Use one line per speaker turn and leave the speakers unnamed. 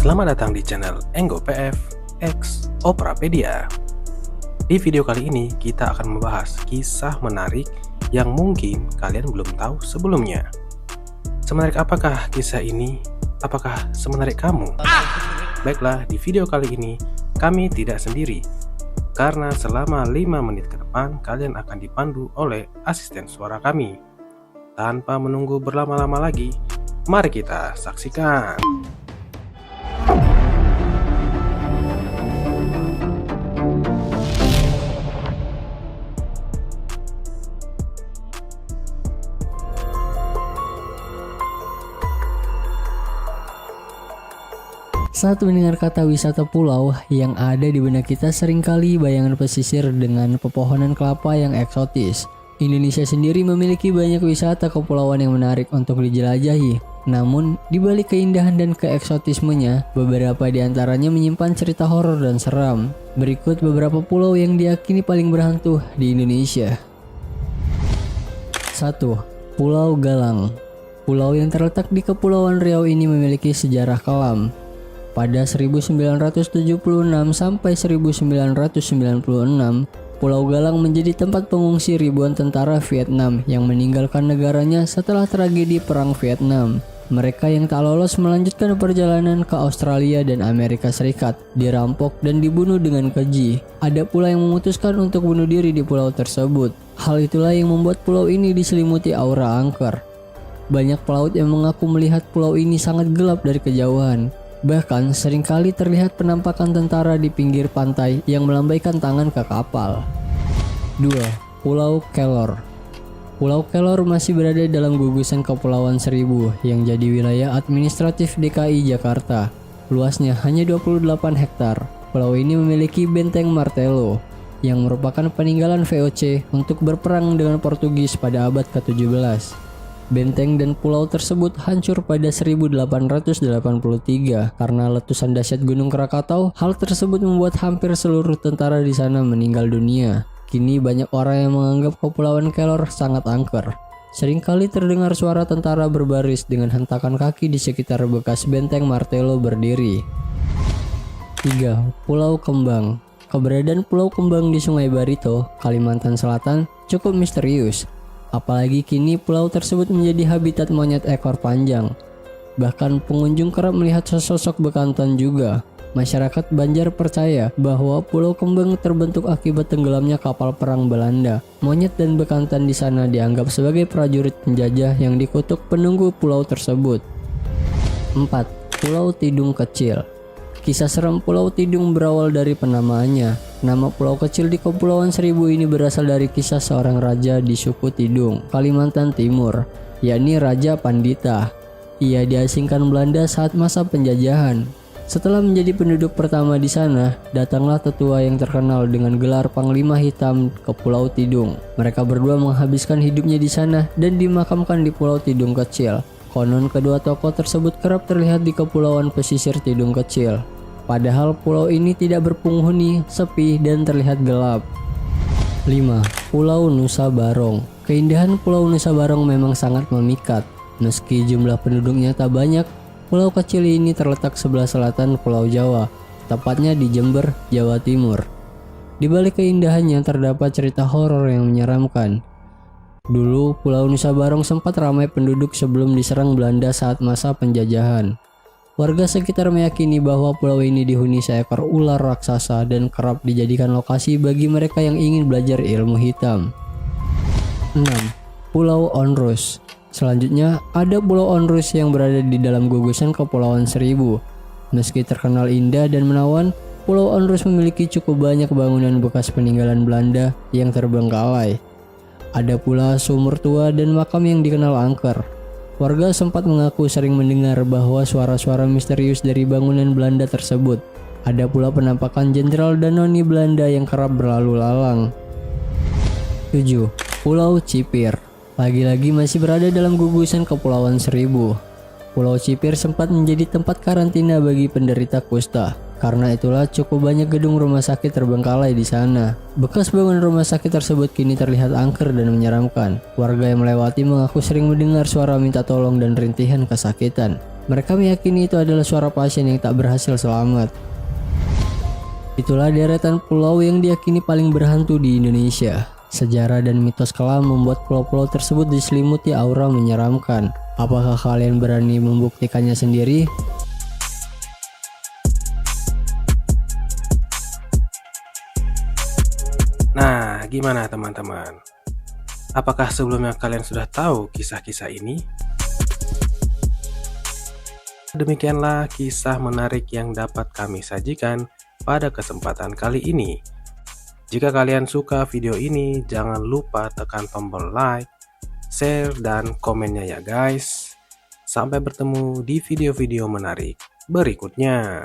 Selamat datang di channel Enggo PF X Oprapedia. Di video kali ini kita akan membahas kisah menarik yang mungkin kalian belum tahu sebelumnya. Semenarik apakah kisah ini? Apakah semenarik kamu? Baiklah, di video kali ini kami tidak sendiri, karena selama 5 menit ke depan kalian akan dipandu oleh asisten suara kami. Tanpa menunggu berlama-lama lagi, mari kita saksikan.
Saat mendengar kata wisata pulau, yang ada di benak kita seringkali bayangan pesisir dengan pepohonan kelapa yang eksotis. Indonesia sendiri memiliki banyak wisata kepulauan yang menarik untuk dijelajahi. Namun, di balik keindahan dan keeksotismenya, beberapa di antaranya menyimpan cerita horor dan seram. Berikut beberapa pulau yang diyakini paling berhantu di Indonesia. 1. Pulau Galang. Pulau yang terletak di Kepulauan Riau ini memiliki sejarah kelam. Pada 1976 sampai 1996, Pulau Galang menjadi tempat pengungsi ribuan tentara Vietnam yang meninggalkan negaranya setelah tragedi Perang Vietnam. Mereka yang tak lolos melanjutkan perjalanan ke Australia dan Amerika Serikat, dirampok dan dibunuh dengan keji. Ada pula yang memutuskan untuk bunuh diri di pulau tersebut. Hal itulah yang membuat pulau ini diselimuti aura angker. Banyak pelaut yang mengaku melihat pulau ini sangat gelap dari kejauhan. Bahkan seringkali terlihat penampakan tentara di pinggir pantai yang melambaikan tangan ke kapal. 2. Pulau Kelor. Pulau Kelor masih berada dalam gugusan Kepulauan Seribu yang jadi wilayah administratif DKI Jakarta. Luasnya hanya 28 hektar. Pulau ini memiliki benteng Martello yang merupakan peninggalan VOC untuk berperang dengan Portugis pada abad ke-17. Benteng dan pulau tersebut hancur pada 1883 karena letusan dahsyat Gunung Krakatau. Hal tersebut membuat hampir seluruh tentara di sana meninggal dunia. Kini banyak orang yang menganggap Kepulauan Kelor sangat angker. Seringkali terdengar suara tentara berbaris dengan hentakan kaki di sekitar bekas benteng Martello berdiri. 3. Pulau Kembang. Keberadaan Pulau Kembang di Sungai Barito, Kalimantan Selatan cukup misterius. Apalagi kini pulau tersebut menjadi habitat monyet ekor panjang. Bahkan pengunjung kerap melihat sesosok bekantan juga. Masyarakat Banjar percaya bahwa Pulau Kembang terbentuk akibat tenggelamnya kapal perang Belanda. Monyet dan bekantan di sana dianggap sebagai prajurit penjajah yang dikutuk penunggu pulau tersebut. 4. Pulau Tidung Kecil. Kisah seram Pulau Tidung berawal dari penamaannya. Nama pulau kecil di Kepulauan Seribu ini berasal dari kisah seorang raja di suku Tidung, Kalimantan Timur, yakni Raja Pandita. Ia diasingkan Belanda saat masa penjajahan. Setelah menjadi penduduk pertama di sana, datanglah tetua yang terkenal dengan gelar Panglima Hitam ke Pulau Tidung. Mereka berdua menghabiskan hidupnya di sana dan dimakamkan di Pulau Tidung Kecil. Konon kedua tokoh tersebut kerap terlihat di kepulauan pesisir Tidung Kecil. Padahal pulau ini tidak berpenghuni, sepi, dan terlihat gelap. 5. Pulau Nusa Barong. Keindahan Pulau Nusa Barong memang sangat memikat. Meski jumlah penduduknya tak banyak, pulau kecil ini terletak sebelah selatan Pulau Jawa, tepatnya di Jember, Jawa Timur. Di balik keindahannya terdapat cerita horor yang menyeramkan. Dulu, Pulau Nusa Barong sempat ramai penduduk sebelum diserang Belanda saat masa penjajahan. Warga sekitar meyakini bahwa pulau ini dihuni seekor ular raksasa dan kerap dijadikan lokasi bagi mereka yang ingin belajar ilmu hitam. 6. Pulau Onrus. Selanjutnya, ada Pulau Onrus yang berada di dalam gugusan Kepulauan Seribu. Meski terkenal indah dan menawan, Pulau Onrus memiliki cukup banyak bangunan bekas peninggalan Belanda yang terbengkalai. Ada pula sumur tua dan makam yang dikenal angker. Warga sempat mengaku sering mendengar bahwa suara-suara misterius dari bangunan Belanda tersebut. Ada pula penampakan jenderal dan noni Belanda yang kerap berlalu lalang. 7. Pulau Cipir. Lagi-lagi masih berada dalam gugusan Kepulauan Seribu. Pulau Cipir sempat menjadi tempat karantina bagi penderita kusta. Karena itulah cukup banyak gedung rumah sakit terbengkalai di sana. Bekas bangunan rumah sakit tersebut kini terlihat angker dan menyeramkan. Warga yang melewati mengaku sering mendengar suara minta tolong dan rintihan kesakitan. Mereka meyakini itu adalah suara pasien yang tak berhasil selamat. Itulah deretan pulau yang diyakini paling berhantu di Indonesia. Sejarah dan mitos kelam membuat pulau-pulau tersebut diselimuti aura menyeramkan. Apakah kalian berani membuktikannya sendiri?
Nah, gimana teman-teman? Apakah sebelumnya kalian sudah tahu kisah-kisah ini? Demikianlah kisah menarik yang dapat kami sajikan pada kesempatan kali ini. Jika kalian suka video ini, jangan lupa tekan tombol like, share, dan komennya ya guys. Sampai bertemu di video-video menarik berikutnya.